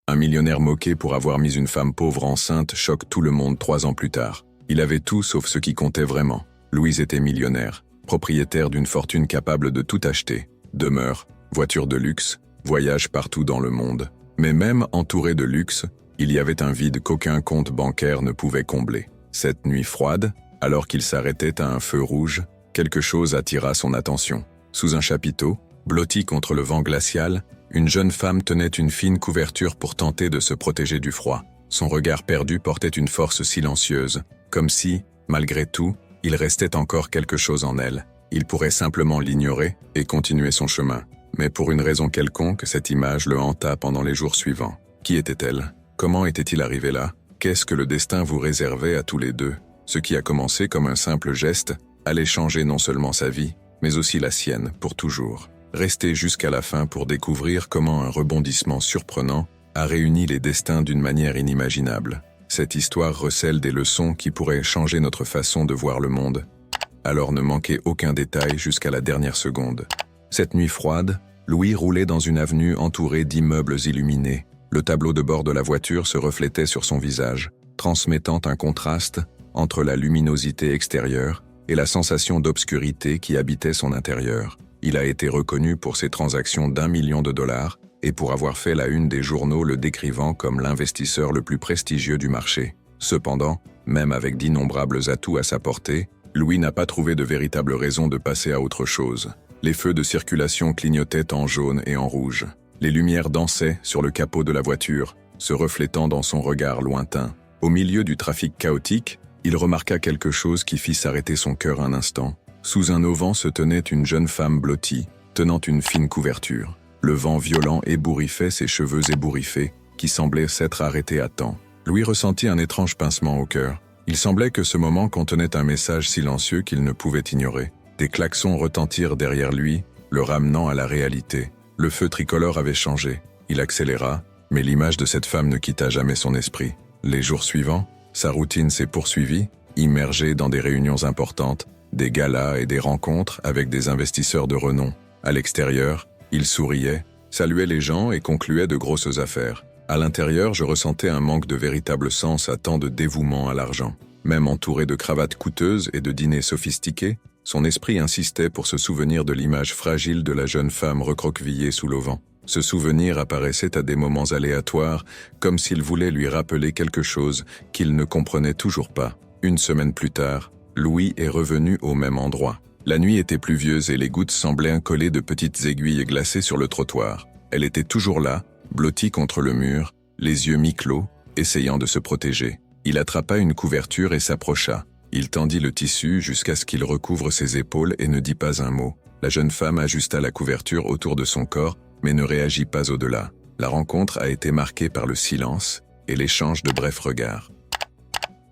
Un millionnaire moqué pour avoir mis une femme pauvre enceinte choque tout le monde 3 ans plus tard. Il avait tout sauf ce qui comptait vraiment. Louise était millionnaire, propriétaire d'une fortune capable de tout acheter. Demeure, voiture de luxe, voyage partout dans le monde. Mais même entouré de luxe, il y avait un vide qu'aucun compte bancaire ne pouvait combler. Cette nuit froide, alors qu'il s'arrêtait à un feu rouge, quelque chose attira son attention. Sous un chapiteau, blotti contre le vent glacial, une jeune femme tenait une fine couverture pour tenter de se protéger du froid. Son regard perdu portait une force silencieuse, comme si, malgré tout, il restait encore quelque chose en elle. Il pourrait simplement l'ignorer et continuer son chemin. Mais pour une raison quelconque, cette image le hanta pendant les jours suivants. Qui était-elle? Comment était-il arrivé là? Qu'est-ce que le destin vous réservait à tous les deux? Ce qui a commencé comme un simple geste allait changer non seulement sa vie, mais aussi la sienne pour toujours. Restez jusqu'à la fin pour découvrir comment un rebondissement surprenant a réuni les destins d'une manière inimaginable. Cette histoire recèle des leçons qui pourraient changer notre façon de voir le monde. Alors ne manquez aucun détail jusqu'à la dernière seconde. Cette nuit froide, Louis roulait dans une avenue entourée d'immeubles illuminés. Le tableau de bord de la voiture se reflétait sur son visage, transmettant un contraste entre la luminosité extérieure et la sensation d'obscurité qui habitait son intérieur. Il a été reconnu pour ses transactions d'1 million de dollars et pour avoir fait la une des journaux le décrivant comme l'investisseur le plus prestigieux du marché. Cependant, même avec d'innombrables atouts à sa portée, Louis n'a pas trouvé de véritable raison de passer à autre chose. Les feux de circulation clignotaient en jaune et en rouge. Les lumières dansaient sur le capot de la voiture, se reflétant dans son regard lointain. Au milieu du trafic chaotique, il remarqua quelque chose qui fit s'arrêter son cœur un instant. Sous un auvent se tenait une jeune femme blottie, tenant une fine couverture. Le vent violent ébouriffait ses cheveux ébouriffés, qui semblaient s'être arrêtés à temps. Louis ressentit un étrange pincement au cœur. Il semblait que ce moment contenait un message silencieux qu'il ne pouvait ignorer. Des klaxons retentirent derrière lui, le ramenant à la réalité. Le feu tricolore avait changé. Il accéléra, mais l'image de cette femme ne quitta jamais son esprit. Les jours suivants, sa routine s'est poursuivie, immergé dans des réunions importantes, des galas et des rencontres avec des investisseurs de renom. À l'extérieur, il souriait, saluait les gens et concluait de grosses affaires. À l'intérieur, je ressentais un manque de véritable sens à tant de dévouement à l'argent. Même entouré de cravates coûteuses et de dîners sophistiqués, son esprit insistait pour se souvenir de l'image fragile de la jeune femme recroquevillée sous l'auvent. Ce souvenir apparaissait à des moments aléatoires, comme s'il voulait lui rappeler quelque chose qu'il ne comprenait toujours pas. Une semaine plus tard, Louis est revenu au même endroit. La nuit était pluvieuse et les gouttes semblaient coller de petites aiguilles glacées sur le trottoir. Elle était toujours là, blottie contre le mur, les yeux mi-clos, essayant de se protéger. Il attrapa une couverture et s'approcha. Il tendit le tissu jusqu'à ce qu'il recouvre ses épaules et ne dit pas un mot. La jeune femme ajusta la couverture autour de son corps, mais ne réagit pas au-delà. La rencontre a été marquée par le silence et l'échange de brefs regards.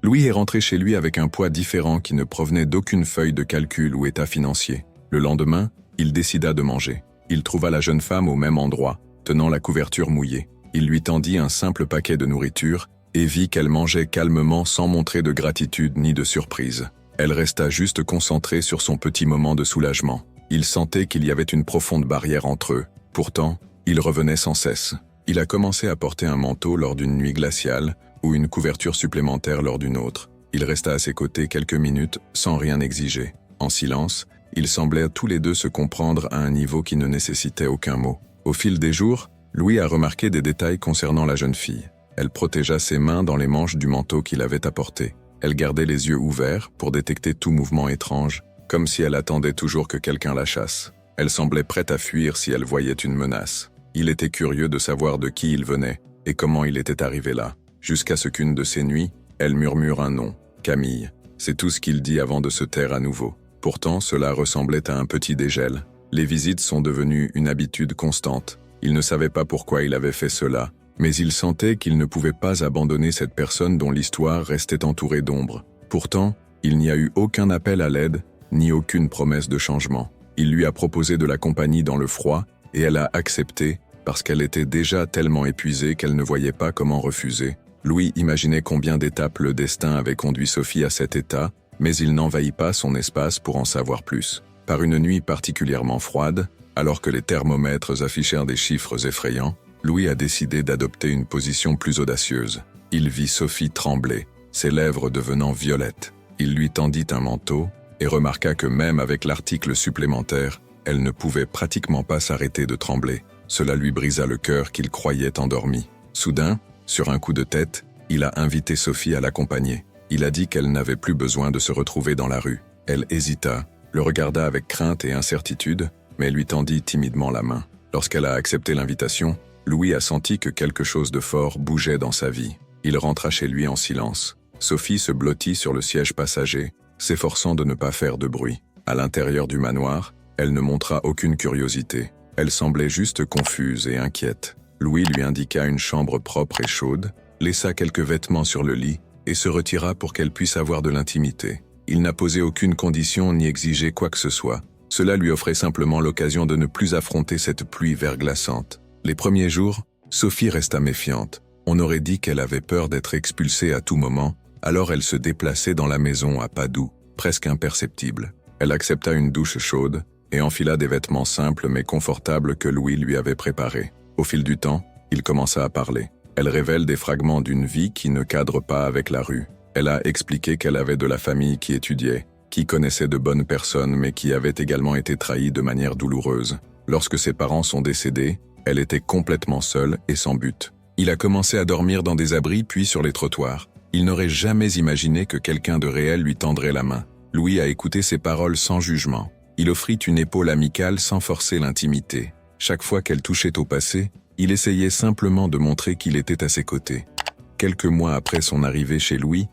Louis est rentré chez lui avec un poids différent qui ne provenait d'aucune feuille de calcul ou état financier. Le lendemain, il décida de manger. Il trouva la jeune femme au même endroit, tenant la couverture mouillée. Il lui tendit un simple paquet de nourriture et vit qu'elle mangeait calmement sans montrer de gratitude ni de surprise. Elle resta juste concentrée sur son petit moment de soulagement. Il sentait qu'il y avait une profonde barrière entre eux. Pourtant, il revenait sans cesse. Il a commencé à porter un manteau lors d'une nuit glaciale ou une couverture supplémentaire lors d'une autre. Il resta à ses côtés quelques minutes sans rien exiger. En silence, ils semblaient tous les deux se comprendre à un niveau qui ne nécessitait aucun mot. Au fil des jours, Louis a remarqué des détails concernant la jeune fille. Elle protégea ses mains dans les manches du manteau qu'il avait apporté. Elle gardait les yeux ouverts pour détecter tout mouvement étrange, comme si elle attendait toujours que quelqu'un la chasse. Elle semblait prête à fuir si elle voyait une menace. Il était curieux de savoir de qui il venait et comment il était arrivé là. Jusqu'à ce qu'une de ces nuits, elle murmure un nom, Camille. C'est tout ce qu'il dit avant de se taire à nouveau. Pourtant, cela ressemblait à un petit dégel. Les visites sont devenues une habitude constante. Il ne savait pas pourquoi il avait fait cela, mais il sentait qu'il ne pouvait pas abandonner cette personne dont l'histoire restait entourée d'ombre. Pourtant, il n'y a eu aucun appel à l'aide, ni aucune promesse de changement. Il lui a proposé de la compagnie dans le froid, et elle a accepté, parce qu'elle était déjà tellement épuisée qu'elle ne voyait pas comment refuser. Louis imaginait combien d'étapes le destin avait conduit Sophie à cet état, mais il n'envahit pas son espace pour en savoir plus. Par une nuit particulièrement froide, alors que les thermomètres affichèrent des chiffres effrayants, Louis a décidé d'adopter une position plus audacieuse. Il vit Sophie trembler, ses lèvres devenant violettes. Il lui tendit un manteau et remarqua que même avec l'article supplémentaire, elle ne pouvait pratiquement pas s'arrêter de trembler. Cela lui brisa le cœur qu'il croyait endormi. Soudain, sur un coup de tête, il a invité Sophie à l'accompagner. Il a dit qu'elle n'avait plus besoin de se retrouver dans la rue. Elle hésita, le regarda avec crainte et incertitude, mais lui tendit timidement la main. Lorsqu'elle a accepté l'invitation, Louis a senti que quelque chose de fort bougeait dans sa vie. Il rentra chez lui en silence. Sophie se blottit sur le siège passager, s'efforçant de ne pas faire de bruit. À l'intérieur du manoir, elle ne montra aucune curiosité. Elle semblait juste confuse et inquiète. Louis lui indiqua une chambre propre et chaude, laissa quelques vêtements sur le lit et se retira pour qu'elle puisse avoir de l'intimité. Il n'a posé aucune condition ni exigé quoi que ce soit. Cela lui offrait simplement l'occasion de ne plus affronter cette pluie verglaçante. Les premiers jours, Sophie resta méfiante. On aurait dit qu'elle avait peur d'être expulsée à tout moment, alors elle se déplaçait dans la maison à pas doux, presque imperceptible. Elle accepta une douche chaude et enfila des vêtements simples mais confortables que Louis lui avait préparés. Au fil du temps, il commença à parler. Elle révèle des fragments d'une vie qui ne cadre pas avec la rue. Elle a expliqué qu'elle avait de la famille qui étudiait, qui connaissait de bonnes personnes mais qui avait également été trahie de manière douloureuse. Lorsque ses parents sont décédés, elle était complètement seule et sans but. Il a commencé à dormir dans des abris puis sur les trottoirs. Il n'aurait jamais imaginé que quelqu'un de réel lui tendrait la main. Louis a écouté ses paroles sans jugement. Il offrit une épaule amicale sans forcer l'intimité. Chaque fois qu'elle touchait au passé, il essayait simplement de montrer qu'il était à ses côtés. Quelques mois après son arrivée chez Louis,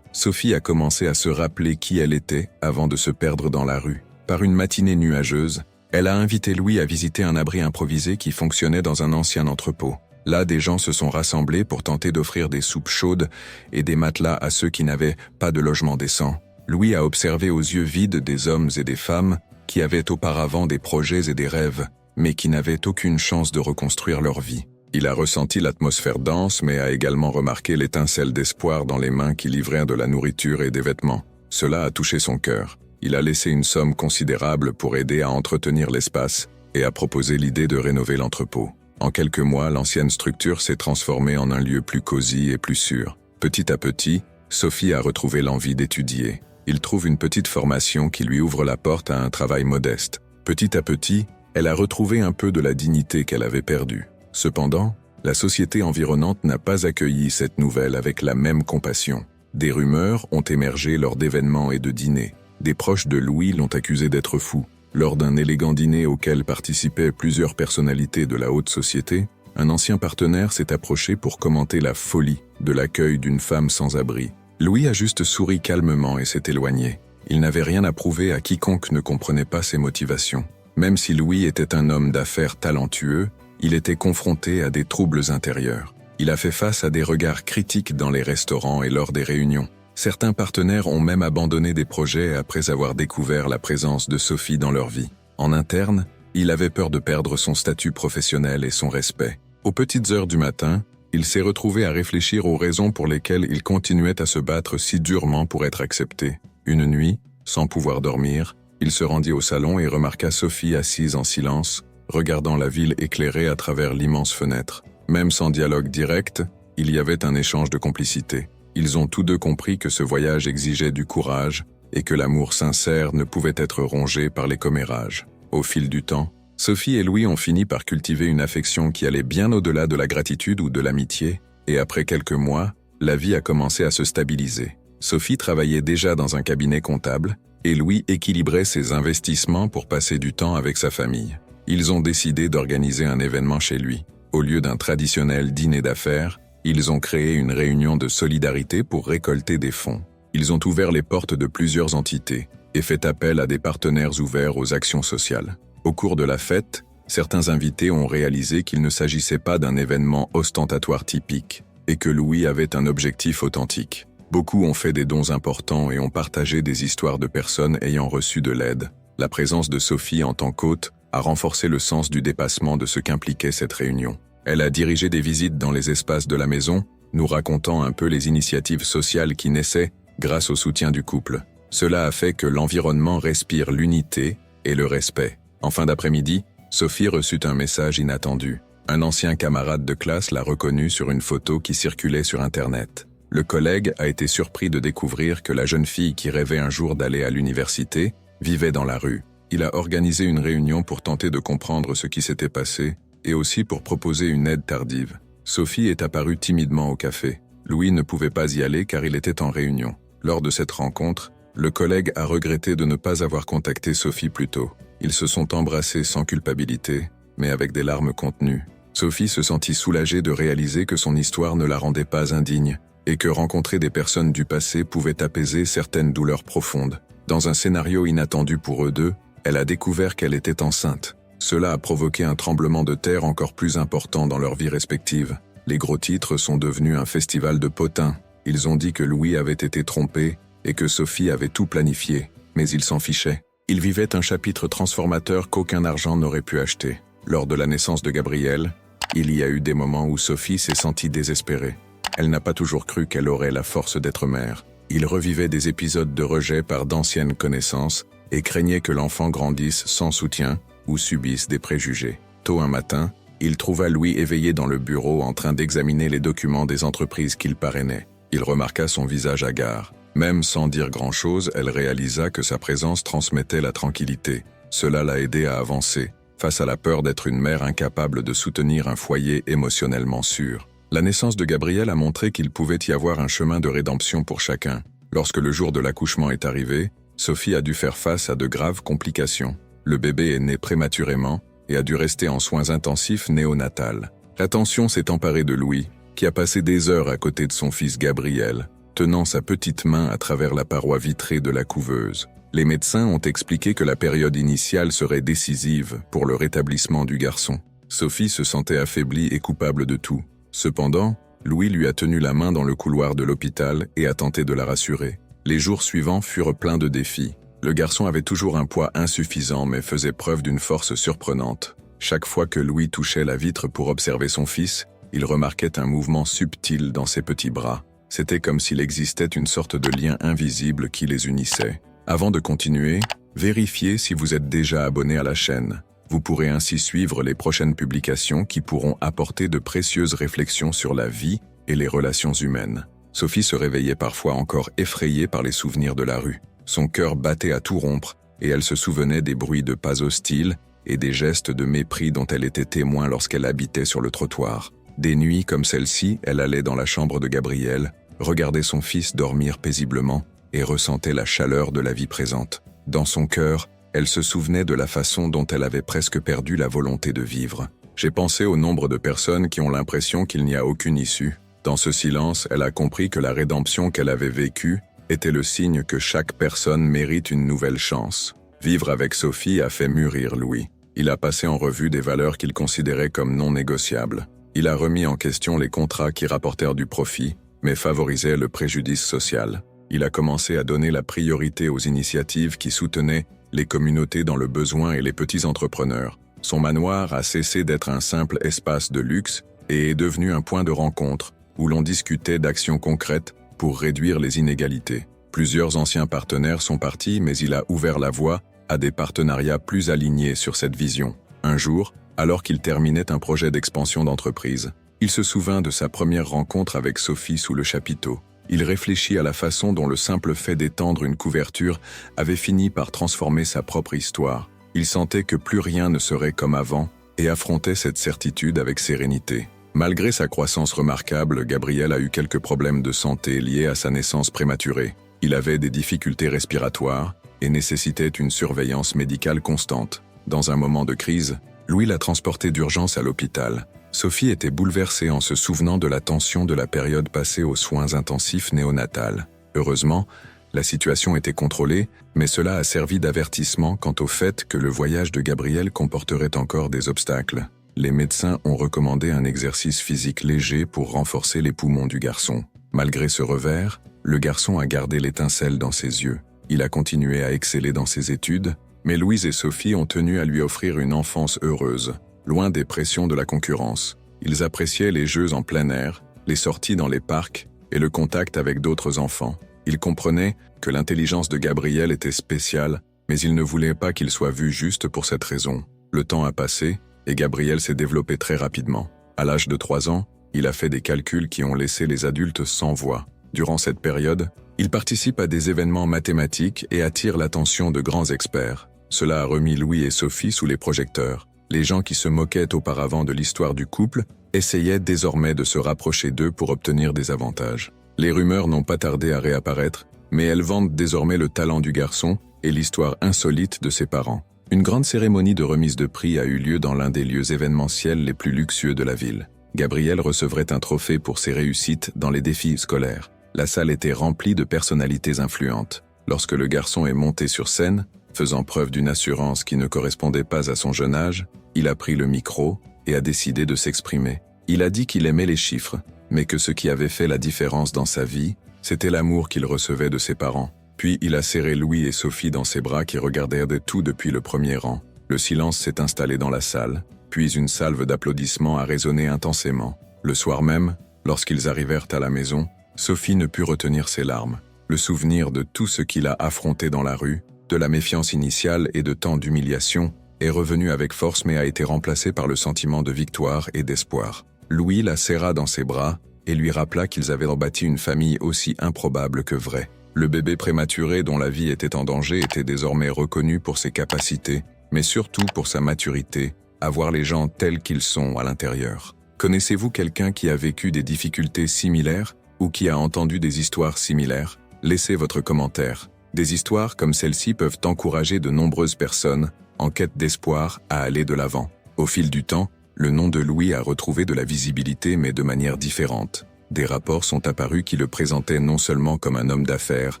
Sophie a commencé à se rappeler qui elle était avant de se perdre dans la rue. Par une matinée nuageuse, elle a invité Louis à visiter un abri improvisé qui fonctionnait dans un ancien entrepôt. Là, des gens se sont rassemblés pour tenter d'offrir des soupes chaudes et des matelas à ceux qui n'avaient pas de logement décent. Louis a observé aux yeux vides des hommes et des femmes qui avaient auparavant des projets et des rêves, mais qui n'avaient aucune chance de reconstruire leur vie. Il a ressenti l'atmosphère dense, mais a également remarqué l'étincelle d'espoir dans les mains qui livraient de la nourriture et des vêtements. Cela a touché son cœur. Il a laissé une somme considérable pour aider à entretenir l'espace et a proposé l'idée de rénover l'entrepôt. En quelques mois, l'ancienne structure s'est transformée en un lieu plus cosy et plus sûr. Petit à petit, Sophie a retrouvé l'envie d'étudier. Il trouve une petite formation qui lui ouvre la porte à un travail modeste. Petit à petit, elle a retrouvé un peu de la dignité qu'elle avait perdue. Cependant, la société environnante n'a pas accueilli cette nouvelle avec la même compassion. Des rumeurs ont émergé lors d'événements et de dîners. Des proches de Louis l'ont accusé d'être fou. Lors d'un élégant dîner auquel participaient plusieurs personnalités de la haute société, un ancien partenaire s'est approché pour commenter la folie de l'accueil d'une femme sans abri. Louis a juste souri calmement et s'est éloigné. Il n'avait rien à prouver à quiconque ne comprenait pas ses motivations. Même si Louis était un homme d'affaires talentueux, il était confronté à des troubles intérieurs. Il a fait face à des regards critiques dans les restaurants et lors des réunions. Certains partenaires ont même abandonné des projets après avoir découvert la présence de Sophie dans leur vie. En interne, il avait peur de perdre son statut professionnel et son respect. Aux petites heures du matin, il s'est retrouvé à réfléchir aux raisons pour lesquelles il continuait à se battre si durement pour être accepté. Une nuit, sans pouvoir dormir, il se rendit au salon et remarqua Sophie assise en silence, regardant la ville éclairée à travers l'immense fenêtre. Même sans dialogue direct, il y avait un échange de complicité. Ils ont tous deux compris que ce voyage exigeait du courage et que l'amour sincère ne pouvait être rongé par les commérages. Au fil du temps, Sophie et Louis ont fini par cultiver une affection qui allait bien au-delà de la gratitude ou de l'amitié, et après quelques mois, la vie a commencé à se stabiliser. Sophie travaillait déjà dans un cabinet comptable, et Louis équilibrait ses investissements pour passer du temps avec sa famille. Ils ont décidé d'organiser un événement chez lui. Au lieu d'un traditionnel dîner d'affaires, ils ont créé une réunion de solidarité pour récolter des fonds. Ils ont ouvert les portes de plusieurs entités et fait appel à des partenaires ouverts aux actions sociales. Au cours de la fête, certains invités ont réalisé qu'il ne s'agissait pas d'un événement ostentatoire typique et que Louis avait un objectif authentique. Beaucoup ont fait des dons importants et ont partagé des histoires de personnes ayant reçu de l'aide. La présence de Sophie en tant qu'hôte a renforcé le sens du dépassement de ce qu'impliquait cette réunion. Elle a dirigé des visites dans les espaces de la maison, nous racontant un peu les initiatives sociales qui naissaient grâce au soutien du couple. Cela a fait que l'environnement respire l'unité et le respect. En fin d'après-midi, Sophie reçut un message inattendu. Un ancien camarade de classe l'a reconnu sur une photo qui circulait sur Internet. Le collègue a été surpris de découvrir que la jeune fille qui rêvait un jour d'aller à l'université vivait dans la rue. Il a organisé une réunion pour tenter de comprendre ce qui s'était passé et aussi pour proposer une aide tardive. Sophie est apparue timidement au café. Louis ne pouvait pas y aller car il était en réunion. Lors de cette rencontre, le collègue a regretté de ne pas avoir contacté Sophie plus tôt. Ils se sont embrassés sans culpabilité, mais avec des larmes contenues. Sophie se sentit soulagée de réaliser que son histoire ne la rendait pas indigne et que rencontrer des personnes du passé pouvait apaiser certaines douleurs profondes. Dans un scénario inattendu pour eux deux, elle a découvert qu'elle était enceinte. Cela a provoqué un tremblement de terre encore plus important dans leur vie respective. Les gros titres sont devenus un festival de potins. Ils ont dit que Louis avait été trompé et que Sophie avait tout planifié, mais ils s'en fichaient. Ils vivaient un chapitre transformateur qu'aucun argent n'aurait pu acheter. Lors de la naissance de Gabriel, il y a eu des moments où Sophie s'est sentie désespérée. Elle n'a pas toujours cru qu'elle aurait la force d'être mère. Il revivait des épisodes de rejet par d'anciennes connaissances et craignait que l'enfant grandisse sans soutien ou subisse des préjugés. Tôt un matin, il trouva Louis éveillé dans le bureau en train d'examiner les documents des entreprises qu'il parrainait. Il remarqua son visage hagard. Même sans dire grand-chose, elle réalisa que sa présence transmettait la tranquillité. Cela l'a aidé à avancer, face à la peur d'être une mère incapable de soutenir un foyer émotionnellement sûr. La naissance de Gabriel a montré qu'il pouvait y avoir un chemin de rédemption pour chacun. Lorsque le jour de l'accouchement est arrivé, Sophie a dû faire face à de graves complications. Le bébé est né prématurément et a dû rester en soins intensifs néonatals. La tension s'est emparée de Louis, qui a passé des heures à côté de son fils Gabriel, tenant sa petite main à travers la paroi vitrée de la couveuse. Les médecins ont expliqué que la période initiale serait décisive pour le rétablissement du garçon. Sophie se sentait affaiblie et coupable de tout. Cependant, Louis lui a tenu la main dans le couloir de l'hôpital et a tenté de la rassurer. Les jours suivants furent pleins de défis. Le garçon avait toujours un poids insuffisant mais faisait preuve d'une force surprenante. Chaque fois que Louis touchait la vitre pour observer son fils, il remarquait un mouvement subtil dans ses petits bras. C'était comme s'il existait une sorte de lien invisible qui les unissait. Avant de continuer, vérifiez si vous êtes déjà abonné à la chaîne. Vous pourrez ainsi suivre les prochaines publications qui pourront apporter de précieuses réflexions sur la vie et les relations humaines. Sophie se réveillait parfois encore effrayée par les souvenirs de la rue. Son cœur battait à tout rompre et elle se souvenait des bruits de pas hostiles et des gestes de mépris dont elle était témoin lorsqu'elle habitait sur le trottoir. Des nuits comme celle-ci, elle allait dans la chambre de Gabriel, regardait son fils dormir paisiblement et ressentait la chaleur de la vie présente. Dans son cœur, elle se souvenait de la façon dont elle avait presque perdu la volonté de vivre. J'ai pensé au nombre de personnes qui ont l'impression qu'il n'y a aucune issue. Dans ce silence, elle a compris que la rédemption qu'elle avait vécue était le signe que chaque personne mérite une nouvelle chance. Vivre avec Sophie a fait mûrir Louis. Il a passé en revue des valeurs qu'il considérait comme non négociables. Il a remis en question les contrats qui rapportèrent du profit, mais favorisaient le préjudice social. Il a commencé à donner la priorité aux initiatives qui soutenaient les communautés dans le besoin et les petits entrepreneurs. Son manoir a cessé d'être un simple espace de luxe et est devenu un point de rencontre où l'on discutait d'actions concrètes pour réduire les inégalités. Plusieurs anciens partenaires sont partis, mais il a ouvert la voie à des partenariats plus alignés sur cette vision. Un jour, alors qu'il terminait un projet d'expansion d'entreprise, il se souvint de sa première rencontre avec Sophie sous le chapiteau. Il réfléchit à la façon dont le simple fait d'étendre une couverture avait fini par transformer sa propre histoire. Il sentait que plus rien ne serait comme avant et affrontait cette certitude avec sérénité. Malgré sa croissance remarquable, Gabriel a eu quelques problèmes de santé liés à sa naissance prématurée. Il avait des difficultés respiratoires et nécessitait une surveillance médicale constante. Dans un moment de crise, Louis l'a transporté d'urgence à l'hôpital. Sophie était bouleversée en se souvenant de la tension de la période passée aux soins intensifs néonatals. Heureusement, la situation était contrôlée, mais cela a servi d'avertissement quant au fait que le voyage de Gabriel comporterait encore des obstacles. Les médecins ont recommandé un exercice physique léger pour renforcer les poumons du garçon. Malgré ce revers, le garçon a gardé l'étincelle dans ses yeux. Il a continué à exceller dans ses études, mais Louise et Sophie ont tenu à lui offrir une enfance heureuse, loin des pressions de la concurrence. Ils appréciaient les jeux en plein air, les sorties dans les parcs et le contact avec d'autres enfants. Ils comprenaient que l'intelligence de Gabriel était spéciale, mais ils ne voulaient pas qu'il soit vu juste pour cette raison. Le temps a passé, et Gabriel s'est développé très rapidement. À l'âge de 3 ans, il a fait des calculs qui ont laissé les adultes sans voix. Durant cette période, il participe à des événements mathématiques et attire l'attention de grands experts. Cela a remis Louis et Sophie sous les projecteurs. Les gens qui se moquaient auparavant de l'histoire du couple essayaient désormais de se rapprocher d'eux pour obtenir des avantages. Les rumeurs n'ont pas tardé à réapparaître, mais elles vantent désormais le talent du garçon et l'histoire insolite de ses parents. Une grande cérémonie de remise de prix a eu lieu dans l'un des lieux événementiels les plus luxueux de la ville. Gabriel recevrait un trophée pour ses réussites dans les défis scolaires. La salle était remplie de personnalités influentes. Lorsque le garçon est monté sur scène, faisant preuve d'une assurance qui ne correspondait pas à son jeune âge, il a pris le micro et a décidé de s'exprimer. Il a dit qu'il aimait les chiffres, mais que ce qui avait fait la différence dans sa vie, c'était l'amour qu'il recevait de ses parents. Puis il a serré Louis et Sophie dans ses bras qui regardaient de tout depuis le premier rang. Le silence s'est installé dans la salle, puis une salve d'applaudissements a résonné intensément. Le soir même, lorsqu'ils arrivèrent à la maison, Sophie ne put retenir ses larmes. Le souvenir de tout ce qu'il a affronté dans la rue, de la méfiance initiale et de tant d'humiliation, est revenu avec force mais a été remplacé par le sentiment de victoire et d'espoir. Louis la serra dans ses bras et lui rappela qu'ils avaient rebâti une famille aussi improbable que vraie. Le bébé prématuré dont la vie était en danger était désormais reconnu pour ses capacités, mais surtout pour sa maturité, à voir les gens tels qu'ils sont à l'intérieur. Connaissez-vous quelqu'un qui a vécu des difficultés similaires ou qui a entendu des histoires similaires? Laissez votre commentaire. Des histoires comme celle-ci peuvent encourager de nombreuses personnes en quête d'espoir à aller de l'avant. Au fil du temps, le nom de Louis a retrouvé de la visibilité mais de manière différente. Des rapports sont apparus qui le présentaient non seulement comme un homme d'affaires,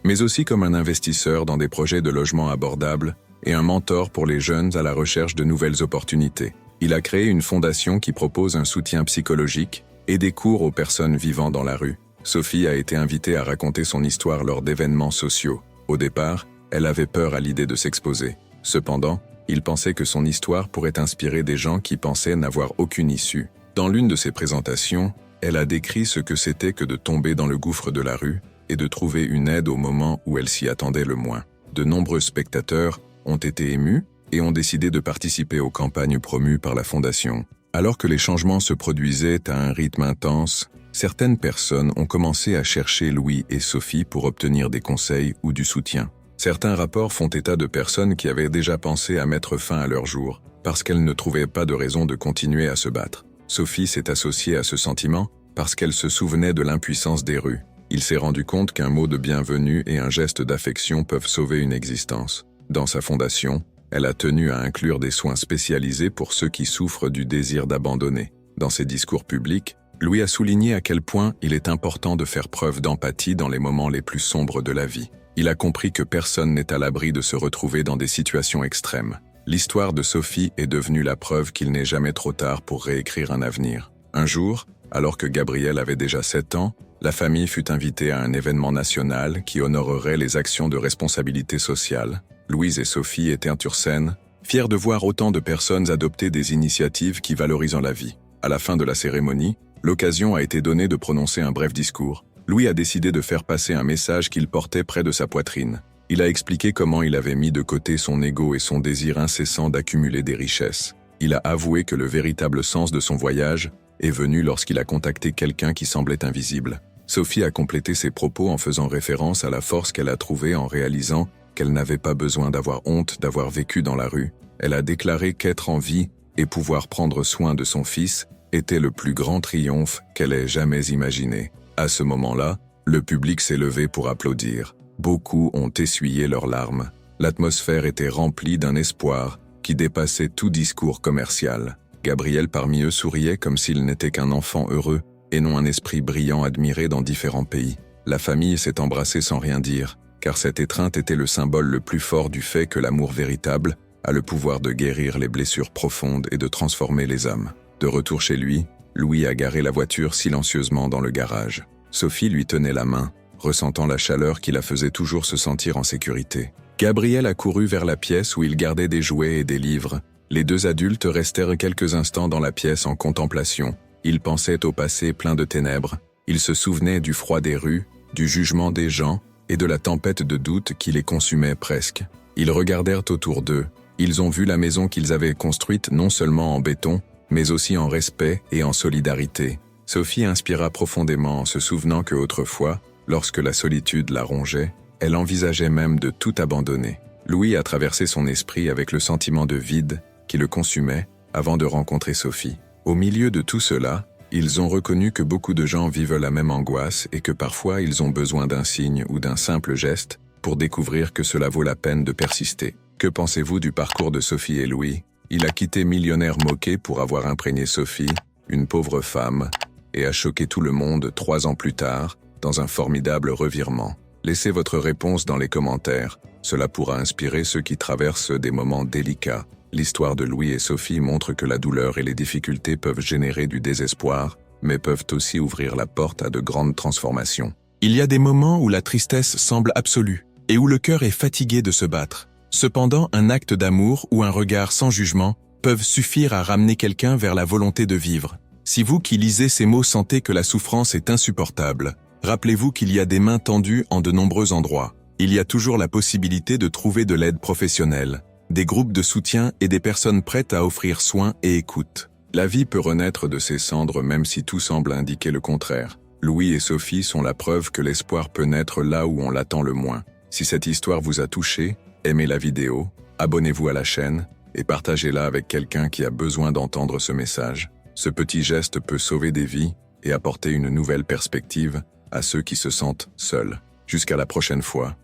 mais aussi comme un investisseur dans des projets de logement abordables et un mentor pour les jeunes à la recherche de nouvelles opportunités. Il a créé une fondation qui propose un soutien psychologique et des cours aux personnes vivant dans la rue. Sophie a été invitée à raconter son histoire lors d'événements sociaux. Au départ, elle avait peur à l'idée de s'exposer. Cependant, il pensait que son histoire pourrait inspirer des gens qui pensaient n'avoir aucune issue. Dans l'une de ses présentations, elle a décrit ce que c'était que de tomber dans le gouffre de la rue et de trouver une aide au moment où elle s'y attendait le moins. De nombreux spectateurs ont été émus et ont décidé de participer aux campagnes promues par la Fondation. Alors que les changements se produisaient à un rythme intense, certaines personnes ont commencé à chercher Louis et Sophie pour obtenir des conseils ou du soutien. Certains rapports font état de personnes qui avaient déjà pensé à mettre fin à leur jour, parce qu'elles ne trouvaient pas de raison de continuer à se battre. Sophie s'est associée à ce sentiment parce qu'elle se souvenait de l'impuissance des rues. Il s'est rendu compte qu'un mot de bienvenue et un geste d'affection peuvent sauver une existence. Dans sa fondation, elle a tenu à inclure des soins spécialisés pour ceux qui souffrent du désir d'abandonner. Dans ses discours publics, Louis a souligné à quel point il est important de faire preuve d'empathie dans les moments les plus sombres de la vie. Il a compris que personne n'est à l'abri de se retrouver dans des situations extrêmes. L'histoire de Sophie est devenue la preuve qu'il n'est jamais trop tard pour réécrire un avenir. Un jour, alors que Gabriel avait déjà 7 ans, la famille fut invitée à un événement national qui honorerait les actions de responsabilité sociale. Louise et Sophie étaient sur scène, fiers de voir autant de personnes adopter des initiatives qui valorisent la vie. À la fin de la cérémonie, l'occasion a été donnée de prononcer un bref discours. Louis a décidé de faire passer un message qu'il portait près de sa poitrine. Il a expliqué comment il avait mis de côté son ego et son désir incessant d'accumuler des richesses. Il a avoué que le véritable sens de son voyage est venu lorsqu'il a contacté quelqu'un qui semblait invisible. Sophie a complété ses propos en faisant référence à la force qu'elle a trouvée en réalisant qu'elle n'avait pas besoin d'avoir honte d'avoir vécu dans la rue. Elle a déclaré qu'être en vie et pouvoir prendre soin de son fils était le plus grand triomphe qu'elle ait jamais imaginé. À ce moment-là, le public s'est levé pour applaudir. Beaucoup ont essuyé leurs larmes. L'atmosphère était remplie d'un espoir qui dépassait tout discours commercial. Gabriel parmi eux souriait comme s'il n'était qu'un enfant heureux et non un esprit brillant admiré dans différents pays. La famille s'est embrassée sans rien dire, car cette étreinte était le symbole le plus fort du fait que l'amour véritable a le pouvoir de guérir les blessures profondes et de transformer les âmes. De retour chez lui, Louis a garé la voiture silencieusement dans le garage. Sophie lui tenait la main, ressentant la chaleur qui la faisait toujours se sentir en sécurité. Gabriel a couru vers la pièce où il gardait des jouets et des livres. Les deux adultes restèrent quelques instants dans la pièce en contemplation. Ils pensaient au passé plein de ténèbres. Ils se souvenaient du froid des rues, du jugement des gens et de la tempête de doute qui les consumait presque. Ils regardèrent autour d'eux, Ils ont vu la maison qu'ils avaient construite non seulement en béton, mais aussi en respect et en solidarité. Sophie inspira profondément en se souvenant que autrefois, lorsque la solitude la rongeait, elle envisageait même de tout abandonner. Louis a traversé son esprit avec le sentiment de vide qui le consumait avant de rencontrer Sophie. Au milieu de tout cela, ils ont reconnu que beaucoup de gens vivent la même angoisse et que parfois ils ont besoin d'un signe ou d'un simple geste pour découvrir que cela vaut la peine de persister. Que pensez-vous du parcours de Sophie et Louis? Il a quitté millionnaire moqué pour avoir imprégné Sophie, une pauvre femme, et a choqué tout le monde 3 ans plus tard, dans un formidable revirement. Laissez votre réponse dans les commentaires, cela pourra inspirer ceux qui traversent des moments délicats. L'histoire de Louis et Sophie montre que la douleur et les difficultés peuvent générer du désespoir, mais peuvent aussi ouvrir la porte à de grandes transformations. Il y a des moments où la tristesse semble absolue, et où le cœur est fatigué de se battre. Cependant, un acte d'amour ou un regard sans jugement peuvent suffire à ramener quelqu'un vers la volonté de vivre. Si vous qui lisez ces mots sentez que la souffrance est insupportable, rappelez-vous qu'il y a des mains tendues en de nombreux endroits. Il y a toujours la possibilité de trouver de l'aide professionnelle, des groupes de soutien et des personnes prêtes à offrir soin et écoute. La vie peut renaître de ses cendres même si tout semble indiquer le contraire. Louis et Sophie sont la preuve que l'espoir peut naître là où on l'attend le moins. Si cette histoire vous a touché, aimez la vidéo, abonnez-vous à la chaîne et partagez-la avec quelqu'un qui a besoin d'entendre ce message. Ce petit geste peut sauver des vies et apporter une nouvelle perspective à ceux qui se sentent seuls. Jusqu'à la prochaine fois.